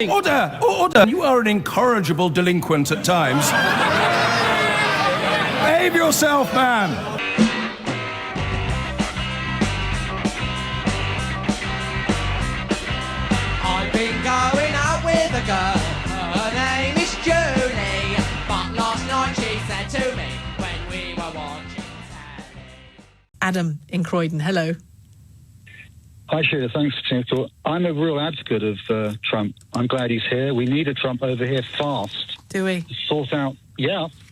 Order! Order! You are an incorrigible delinquent at times. Behave yourself, man! I've been going out with a girl, her name is Julie, but last night she said to me when we were watching telly. Adam in Croydon, hello. Hi, Sheila. Thanks for tuning in. I'm a real advocate of Trump. I'm glad he's here. We need a Trump over here fast. Do we? To sort out,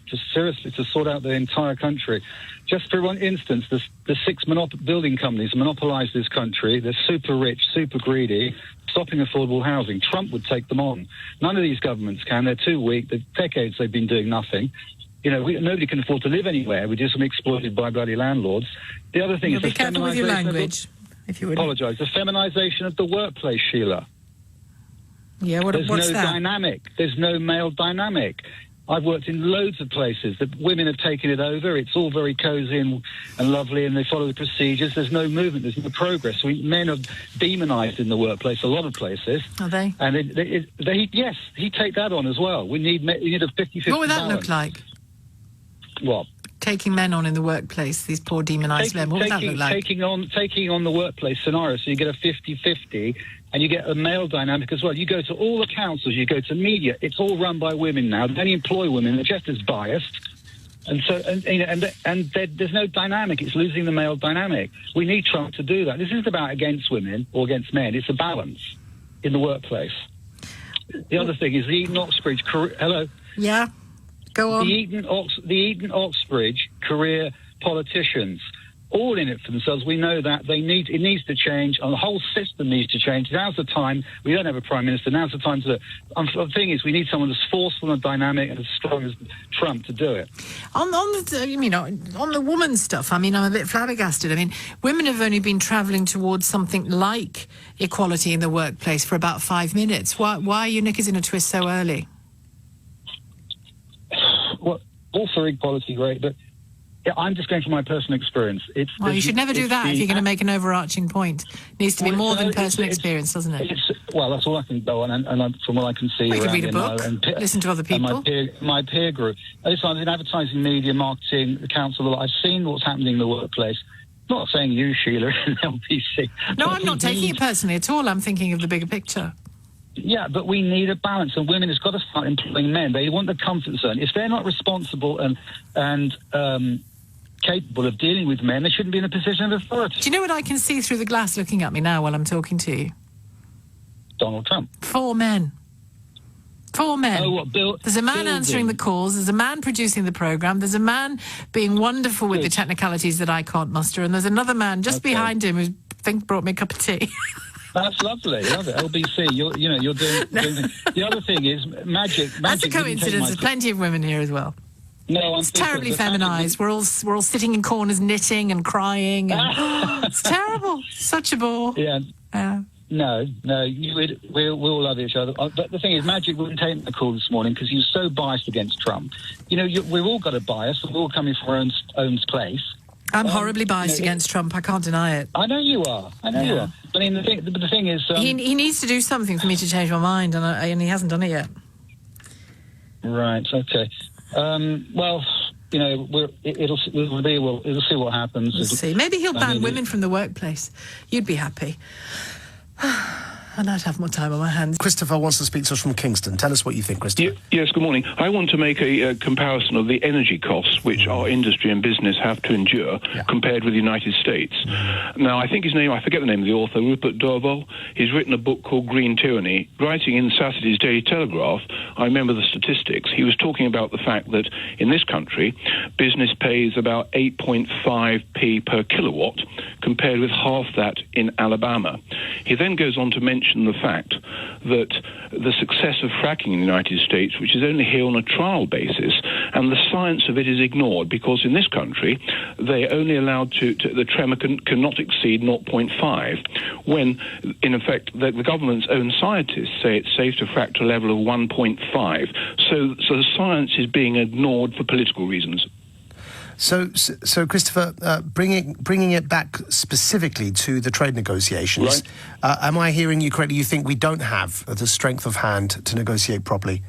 just seriously, to sort out the entire country. Just for one instance, the six building companies monopolise this country. They're super rich, super greedy, stopping affordable housing. Trump would take them on. None of these governments can. They're too weak. For decades they've been doing nothing. You know, nobody can afford to live anywhere. We're just exploited by bloody landlords. The other thing is... Be careful with your language. If you would apologise. The feminisation of the workplace, Sheila. Yeah, what's There's no that? dynamic. There's no male dynamic. I've worked in loads of places. The women have taken it over. It's all very cosy and lovely, and they follow the procedures. There's no movement. There's no progress. Men are demonised in the workplace, a lot of places. Are they? And yes, he'd take that on as well. We need a 50-50 What would that balance. look like? What? Taking men on in the workplace, these poor demonised men. What would that look like? Taking on the workplace scenario, so you get a 50-50, and you get a male dynamic as well. You go to all the councils, you go to media, it's all run by women now. They only employ women, they're just as biased. And so, there's no dynamic. It's losing the male dynamic. We need Trump to do that. This isn't about against women or against men. It's a balance in the workplace. The other thing is the Eton-Oxbridge... Hello? Yeah? Go on. The Eton-Oxbridge career politicians, all in it for themselves. We know that it needs to change, and the whole system needs to change. Now's the time. We don't have a prime minister. Now's the time to. The thing is, we need someone as forceful and dynamic and as strong as Trump to do it. On the woman stuff, I mean, I'm a bit flabbergasted. I mean, women have only been travelling towards something like equality in the workplace for about 5 minutes. Why are your knickers in a twist so early? Well, all for equality, great, but I'm just going from my personal experience. You should never do that if you're going to make an overarching point. It needs to be more than personal experience, doesn't it? That's all I can go on, and from what I can see... You could read a book, listen to other people. My peer group. I've been in advertising, media, marketing, the council. I've seen what's happening in the workplace. Not saying you, Sheila, and LBC. No, I'm not taking it personally at all. I'm thinking of the bigger picture. Yeah, but we need a balance, and women has got to start employing men. They want the comfort zone. If they're not responsible and capable of dealing with men, they shouldn't be in a position of authority. Do you know what I can see through the glass looking at me now while I'm talking to you? Donald Trump. 4 men. 4 men. Oh, what, there's a man answering the calls, there's a man producing the programme, there's a man being wonderful with the technicalities that I can't muster, and there's another man just behind him who I think brought me a cup of tea. That's lovely. Love it. LBC, you're doing the other thing is Maajid. That's a coincidence. There's plenty of women here as well. No, it's terribly feminised. We're all sitting in corners knitting and crying. And it's terrible. Such a bore. Yeah. No, we all love each other. But the thing is, Maajid wouldn't take the call this morning because he was so biased against Trump. We've all got a bias. We're all coming from our own place. I'm horribly biased against Trump. I can't deny it. I know you are. You are. I mean, the thing is... he needs to do something for me to change my mind, and he hasn't done it yet. Right, okay. We'll see what happens. We'll see. Maybe he'll ban women from the workplace. You'd be happy. And I'd have more time on my hands. Christopher wants to speak to us from Kingston. Tell us what you think, Christopher. Yes, good morning. I want to make a comparison of the energy costs which our industry and business have to endure compared with the United States. Now, I think his name, I forget the name of the author, Rupert Dorval. He's written a book called Green Tyranny. Writing in Saturday's Daily Telegraph, I remember the statistics. He was talking about the fact that in this country, business pays about 8.5p per kilowatt, compared with half that in Alabama. He then goes on to mention the fact that the success of fracking in the United States, which is only here on a trial basis, and the science of it is ignored because in this country they're only allowed the tremor cannot exceed 0.5, when in effect the government's own scientists say it's safe to frack to a level of 1.5. So the science is being ignored for political reasons. So Christopher, bringing it back specifically to the trade negotiations, am I hearing you correctly? You think we don't have the strength of hand to negotiate properly?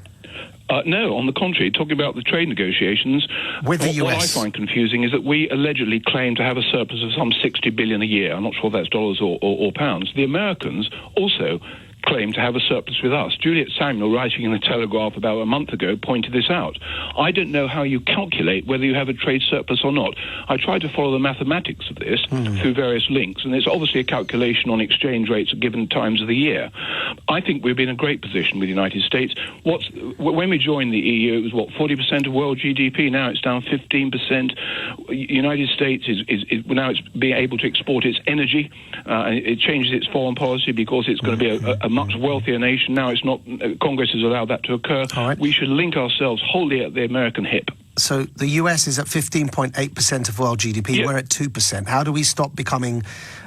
No, on the contrary, talking about the trade negotiations, with the US. What I find confusing is that we allegedly claim to have a surplus of some 60 billion a year. I'm not sure if that's dollars or pounds. The Americans also claim to have a surplus with us. Juliet Samuel, writing in the Telegraph about a month ago, pointed this out. I don't know how you calculate whether you have a trade surplus or not. I tried to follow the mathematics of this through various links, and it's obviously a calculation on exchange rates at given times of the year. I think we've been in a great position with the United States. When we joined the EU, it was, 40% of world GDP. Now it's down 15%. United States is now it's being able to export its energy. It changes its foreign policy because it's going to be a much wealthier nation. Now it's not. Congress has allowed that to occur. Right. We should link ourselves wholly at the American hip. So the US is at 15.8% of world GDP. Yeah. We're at 2%. How do we stop becoming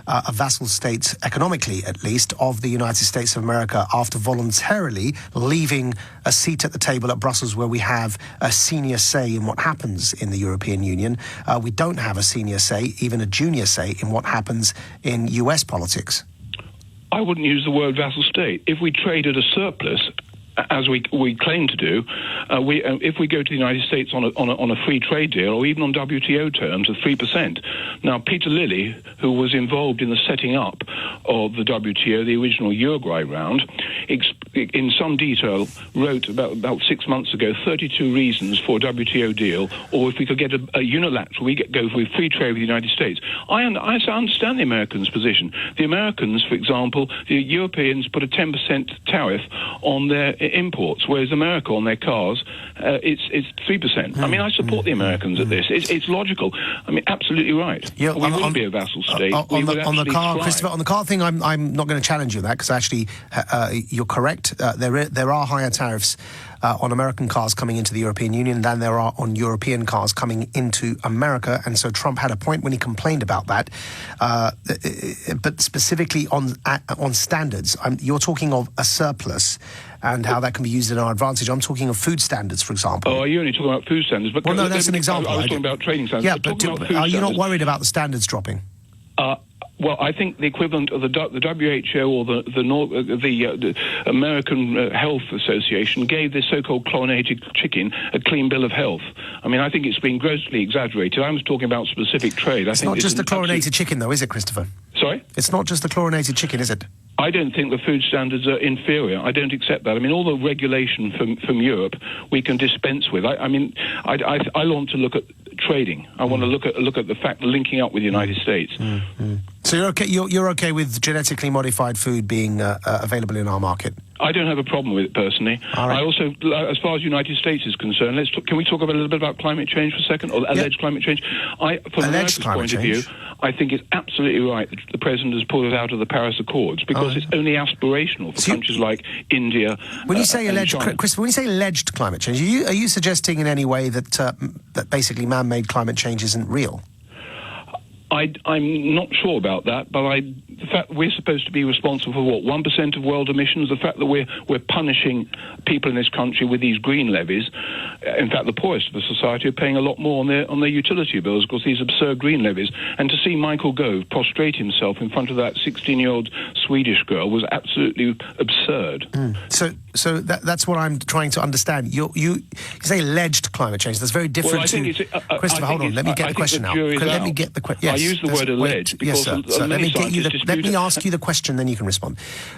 a vassal state, economically at least, of the United States of America after voluntarily leaving a seat at the table at Brussels where we have a senior say in what happens in the European Union? We don't have a senior say, even a junior say, in what happens in US politics. I wouldn't use the word vassal state. If we trade at a surplus, as we claim to do, if we go to the United States on a free trade deal or even on WTO terms of 3%. Now, Peter Lilly, who was involved in the setting up of the WTO, the original Uruguay round, in some detail wrote about 6 months ago 32 reasons for a WTO deal, or if we could get a unilateral, go for free trade with the United States. I understand the Americans' position. The Americans, for example, the Europeans put a 10% tariff on their imports, whereas America on their cars, it's 3%. I mean, I support the Americans at this. It's logical. I mean, absolutely right. Yeah, we wouldn't be a vassal state. On the car, Christopher, on the car thing, I'm not going to challenge you on that because actually you're correct. There are higher tariffs on American cars coming into the European Union than there are on European cars coming into America, and so Trump had a point when he complained about that. But specifically on standards, you're talking of a surplus and how that can be used in our advantage. I'm talking of food standards, for example. Oh, are you only talking about food standards? But well, no, that's an example. I was talking about trading standards. Yeah, but are you not worried about the standards dropping? Well, I think the equivalent of the WHO or the American Health Association gave this so-called chlorinated chicken a clean bill of health. I mean, I think it's been grossly exaggerated. I was talking about specific trade. It's not just the chlorinated chicken, though, is it, Christopher? Sorry? It's not just the chlorinated chicken, is it? I don't think the food standards are inferior. I don't accept that. I mean, all the regulation from Europe we can dispense with. I want to look at trading. I want to look at the fact linking up with the United States. So you're okay. You're okay with genetically modified food being available in our market? I don't have a problem with it personally. All right. I also, as far as the United States is concerned, can we talk a little bit about climate change for a second, or alleged climate change? From America's point of view, I think it's absolutely right that the president has pulled us out of the Paris Accords because it's only aspirational for countries like India. When you say alleged, Christopher, when you say alleged climate change, are you suggesting in any way that that basically man-made climate change isn't real? I'm not sure about that, but the fact that we're supposed to be responsible for 1% of world emissions, the fact that we're punishing people in this country with these green levies. In fact, the poorest of the society are paying a lot more on their utility bills because these absurd green levies. And to see Michael Gove prostrate himself in front of that 16-year-old Swedish girl was absolutely absurd. So that's what I'm trying to understand. You say alleged climate change. That's very different to... Christopher, hold on. Let me get the question now. Let me get the question. Yes. I use the word alleged because let me ask you the question, then you can respond.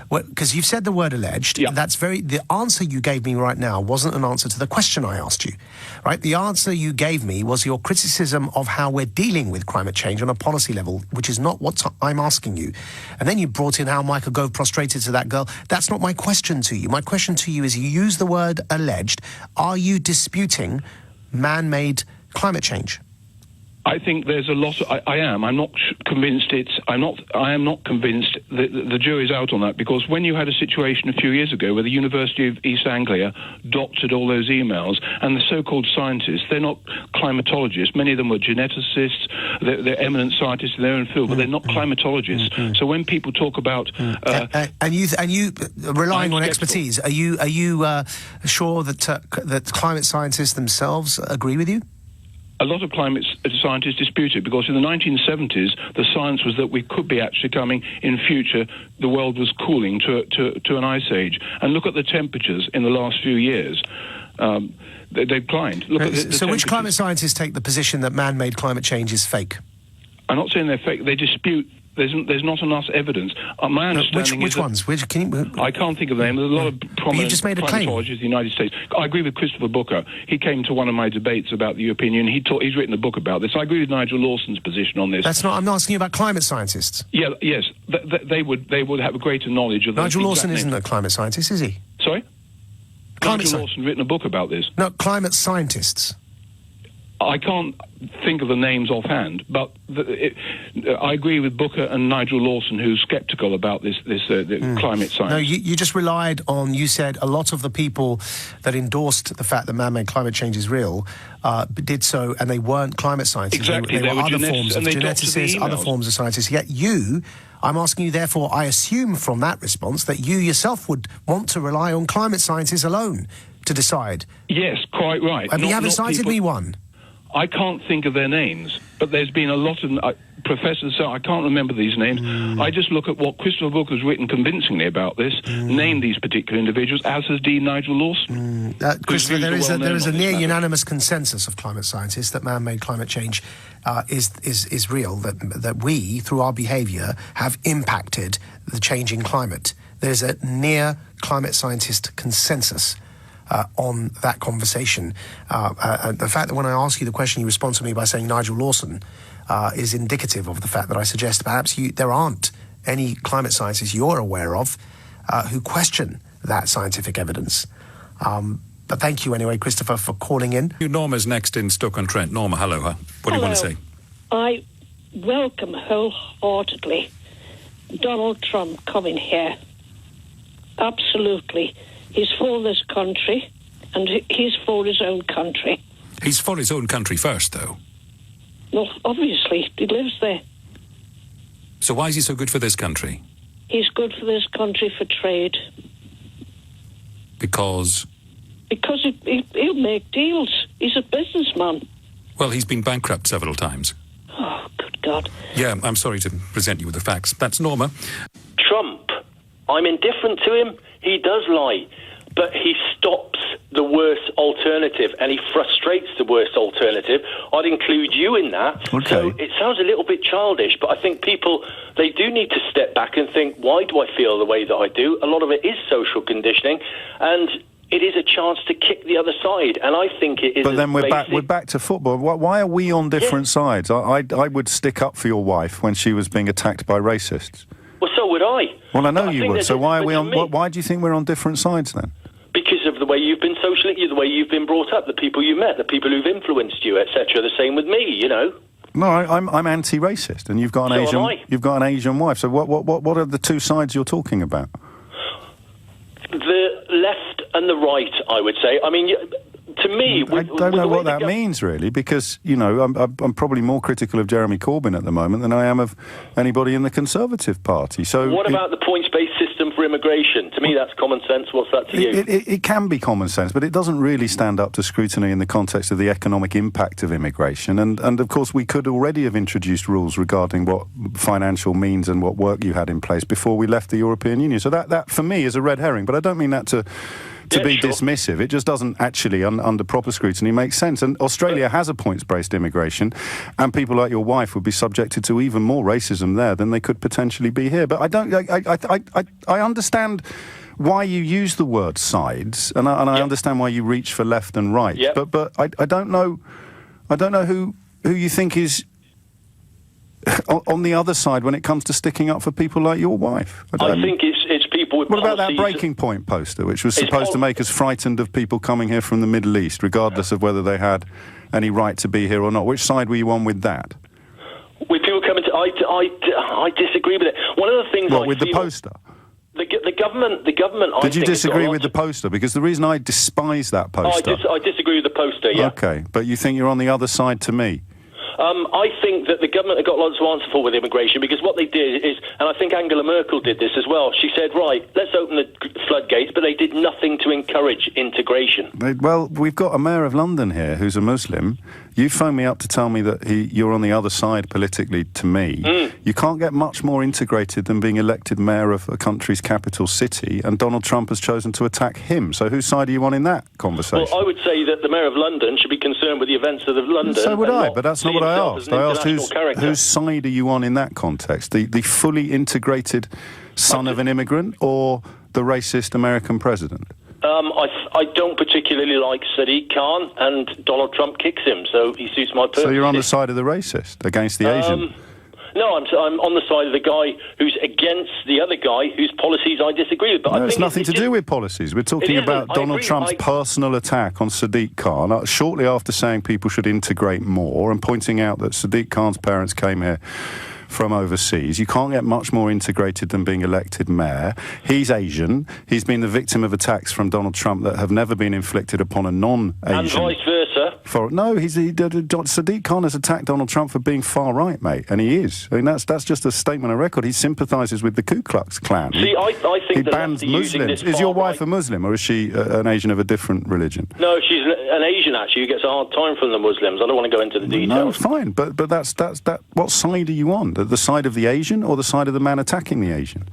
Because you've said the word alleged. Yeah. The answer you gave me right now wasn't an answer to the question I asked you. Right? The answer you gave me was your criticism of how we're dealing with climate change on a policy level, which is not what I'm asking you. And then you brought in how Michael Gove prostrated to that girl. That's not my question to you. My question to you is, you use the word alleged. Are you disputing man-made climate change? I think there's a lot. I am. I'm not convinced I am not convinced that the jury's out on that, because when you had a situation a few years ago where the University of East Anglia doctored all those emails, and the so-called scientists, they're not climatologists. Many of them were geneticists. They're eminent scientists in their own field, but they're not climatologists. So when people talk about and you relying on expertise, are you sure that climate scientists themselves agree with you? a lot of climate scientists dispute it, because in the 1970s, the science was that we could be actually coming in future, the world was cooling to an ice age. And look at the temperatures in the last few years. They've climbed. Look at so which climate scientists take the position that man-made climate change is fake? I'm not saying they're fake. They dispute. There's not enough evidence. My understanding which ones? I can't think of them. There's a lot of prominent just made a claim. climatologists in the United States. I agree with Christopher Booker. He came to one of my debates about the European Union. He's written a book about this. I agree with Nigel Lawson's position on this. I'm not asking you about climate scientists. Yeah, yes. They would have a greater knowledge of Nigel Lawson isn't a climate scientist, is he? Sorry? Nigel Lawson written a book about this. No, climate scientists. I can't think of the names offhand, but I agree with Booker and Nigel Lawson, who's sceptical about this climate science. No, you just relied on, you said a lot of the people that endorsed the fact that man-made climate change is real did so, and they weren't climate scientists. Exactly. They were other forms of geneticists, other forms of scientists. Yet I'm asking you, therefore, I assume from that response that you yourself would want to rely on climate scientists alone to decide. Yes, quite right. And you haven't cited me one. I can't think of their names, but there's been a lot of professors, so I can't remember these names. I just look at what Christopher Booker's written convincingly about this, name these particular individuals, as has Dean Nigel Lawson. Christopher, there is a near unanimous consensus of climate scientists that man-made climate change is real, that we, through our behaviour, have impacted the changing climate. There's a near climate scientist consensus on that conversation. The fact that when I ask you the question, you respond to me by saying Nigel Lawson is indicative of the fact that I suggest perhaps there aren't any climate scientists you're aware of who question that scientific evidence. But thank you anyway, Christopher, for calling in. Norma's next in Stoke-on-Trent. Norma, hello. What do you want to say? I welcome wholeheartedly Donald Trump coming here. Absolutely. He's for this country, and he's for his own country. He's for his own country first, though. Well, obviously, he lives there. So why is he so good for this country? He's good for this country for trade. Because? Because he'll make deals. He's a businessman. Well, he's been bankrupt several times. Oh, good God. Yeah, I'm sorry to present you with the facts. That's Norma. Trump, I'm indifferent to him. He does lie, but he stops the worst alternative, and he frustrates the worst alternative. I'd include you in that. Okay. So it sounds a little bit childish, but I think people, they do need to step back and think, why do I feel the way that I do? A lot of it is social conditioning, and it is a chance to kick the other side, and I think it is. But then we're back to football. Why are we on different sides? I would stick up for your wife when she was being attacked by racists. Well, so would I. Well, I know you would. So why are we on? Why do you think we're on different sides then? Because of the way you've been socially, the way you've been brought up, the people you met, the people who've influenced you, etc. The same with me, you know. No, I'm anti-racist, and you've got an Asian wife. So what are the two sides you're talking about? The left and the right, I would say. I mean, to me, I don't know what that means, really, because, you know, I'm probably more critical of Jeremy Corbyn at the moment than I am of anybody in the Conservative Party. So what about the points-based system for immigration? To me, that's common sense. What's that to you? It can be common sense, but it doesn't really stand up to scrutiny in the context of the economic impact of immigration. And of course, we could already have introduced rules regarding what financial means and what work you had in place before we left the European Union. So that for me, is a red herring. But I don't mean that to be dismissive. It just doesn't actually, under proper scrutiny, make sense. And Australia has a points-based immigration, and people like your wife would be subjected to even more racism there than they could potentially be here. But I understand why you use the word sides, and I understand why you reach for left and right. Yep. But I don't know who you think is on the other side when it comes to sticking up for people like your wife. I think it's people with What about that policies. breaking point poster, which was supposed to make us frightened of people coming here from the Middle East, regardless of whether they had any right to be here or not? Which side were you on with that? With people coming to... I disagree with it. One of the things with the poster? The government... Did you disagree with the poster? Because the reason I despise that poster... I disagree with the poster, yeah. Okay, but you think you're on the other side to me? I think that the government have got lots to answer for with immigration, because what they did is, and I think Angela Merkel did this as well, she said, right, let's open the floodgates, but they did nothing to encourage integration. Well, we've got a mayor of London here who's a Muslim You phoned me up to tell me that you're on the other side politically to me. You can't get much more integrated than being elected mayor of a country's capital city, and Donald Trump has chosen to attack him. So whose side are you on in that conversation? Well, I would say that the mayor of London should be concerned with the events of London. So would I, but that's not what I asked. I asked whose side are you on in that context? The fully integrated son of an immigrant or the racist American president? I don't particularly like Sadiq Khan, and Donald Trump kicks him, so he suits my purpose. So you're on the side of the racist against the Asian? No, I'm on the side of the guy who's against the other guy whose policies I disagree with. But no, it's nothing to do with policies. We're talking about Donald Trump's personal attack on Sadiq Khan shortly after saying people should integrate more and pointing out that Sadiq Khan's parents came here from overseas. You can't get much more integrated than being elected mayor. He's Asian. He's been the victim of attacks from Donald Trump that have never been inflicted upon a non-Asian. And vice versa. Sadiq Khan has attacked Donald Trump for being far right, mate, and he is. I mean, that's just a statement of record. He sympathises with the Ku Klux Klan. See, I think he the bans Muslims. Is your wife a Muslim, or is she an Asian of a different religion? No, she's an Asian, actually, who gets a hard time from the Muslims. I don't want to go into the details. No, fine, but that's what side are you on? The side of the Asian or the side of the man attacking the Asian?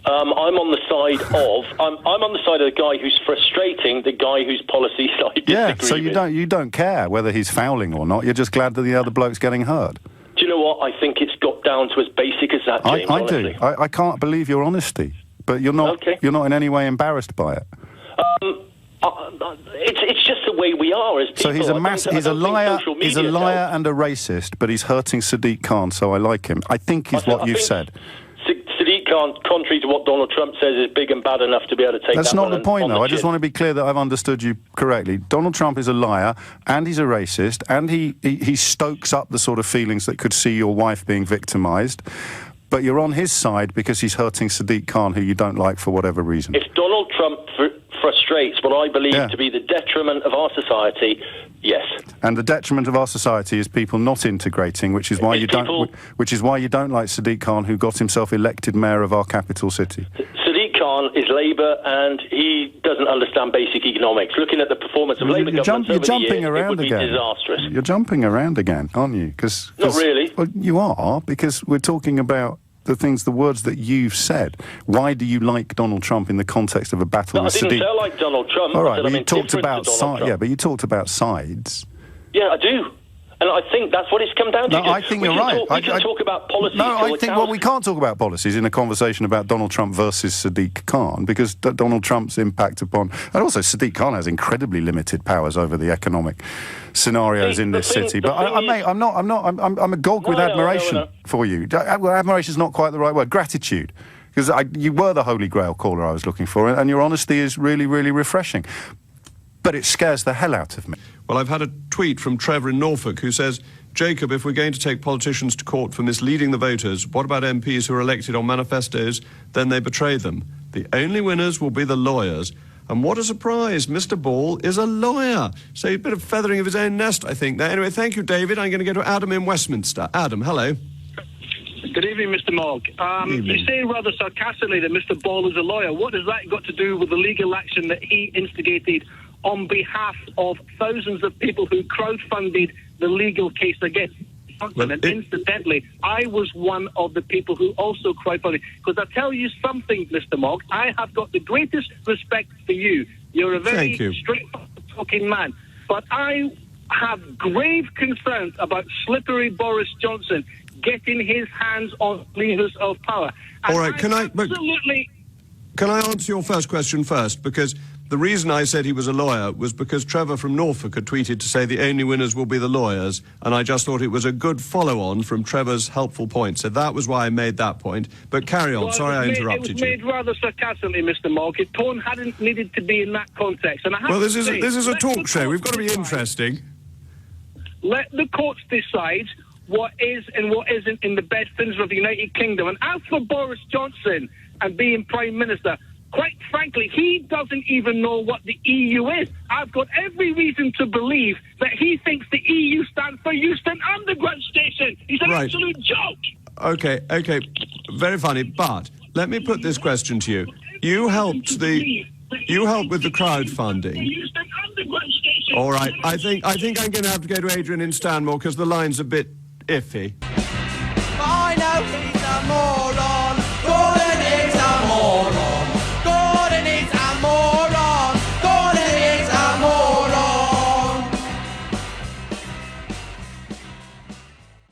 I'm on the side of I'm on the side of the guy who's frustrating the guy whose policies I disagree with. Yeah, so you don't care whether he's fouling or not. You're just glad that the other bloke's getting hurt. Do you know what? I think it's got down to as basic as that, James. I do. I can't believe your honesty, but you're not. Okay. You're not in any way embarrassed by it. It's just the way we are as people. So he's a liar and a racist, but he's hurting Sadiq Khan, so I like him. I think is what you've said. Sadiq Khan, contrary to what Donald Trump says, is big and bad enough to be able to take That's that not the point, though. I chin. just want to be clear that I've understood you correctly. Donald Trump is a liar, and he's a racist, and he stokes up the sort of feelings that could see your wife being victimised. But you're on his side because he's hurting Sadiq Khan, who you don't like for whatever reason. If Donald Trump frustrates what I believe to be the detriment of our society, yes. And the detriment of our society is people not integrating, which is why you don't like Sadiq Khan, who got himself elected mayor of our capital city. Sadiq Khan is Labour, and he doesn't understand basic economics. Looking at the performance of Labour governments over the years, it would be disastrous. You're jumping around again, aren't you? Not really. Well, you are, because we're talking about the words that you've said. Why do you like Donald Trump in the context of a battle with Sadiq? I didn't say I like Donald Trump. All right, but you talked about sides. Yeah, but you talked about sides. Yeah, I do. And I think that's what it's come down to. No, I think you're right. We can talk about policies. No, I think, we can't talk about policies in a conversation about Donald Trump versus Sadiq Khan, because Donald Trump's impact upon... And also, Sadiq Khan has incredibly limited powers over the economic scenarios in this city. But, I'm agog with admiration for you. Admiration is not quite the right word. Gratitude. Because you were the Holy Grail caller I was looking for, and your honesty is really, really refreshing. But it scares the hell out of me. Well, I've had a tweet from Trevor in Norfolk who says, Jacob, if we're going to take politicians to court for misleading the voters, what about MPs who are elected on manifestos? Then they betray them. The only winners will be the lawyers. And what a surprise, Mr. Ball is a lawyer. So a bit of feathering of his own nest, I think. There. Anyway, thank you, David. I'm going to go to Adam in Westminster. Adam, hello. Good evening, Mr. Mogg. You say rather sarcastically that Mr. Ball is a lawyer. What has that got to do with the legal action that he instigated on behalf of thousands of people who crowdfunded the legal case against him? And incidentally, I was one of the people who also crowdfunded. Because I tell you something, Mr. Mogg, I have got the greatest respect for you. You're a very straight-talking man. But I have grave concerns about slippery Boris Johnson getting his hands on levers of power. And all right, can I answer your first question first? Because the reason I said he was a lawyer was because Trevor from Norfolk had tweeted to say the only winners will be the lawyers, and I just thought it was a good follow-on from Trevor's helpful point. So that was why I made that point. But carry on. Sorry I interrupted you. It was made rather sarcastically, Mr. Mogg. Its tone hadn't needed to be in that context. And I have this is a talk show. We've got to be interesting. Let the courts decide what is and what isn't in the best interest of the United Kingdom. And as for Boris Johnson and being Prime Minister, quite frankly, he doesn't even know what the EU is. I've got every reason to believe that he thinks the EU stands for Euston Underground Station. He's an absolute joke. Okay, very funny. But let me put this question to you. You helped with the crowdfunding. All right, I think I'm going to have to go to Adrian in Stanmore because the line's a bit iffy. But I know he's a Moron.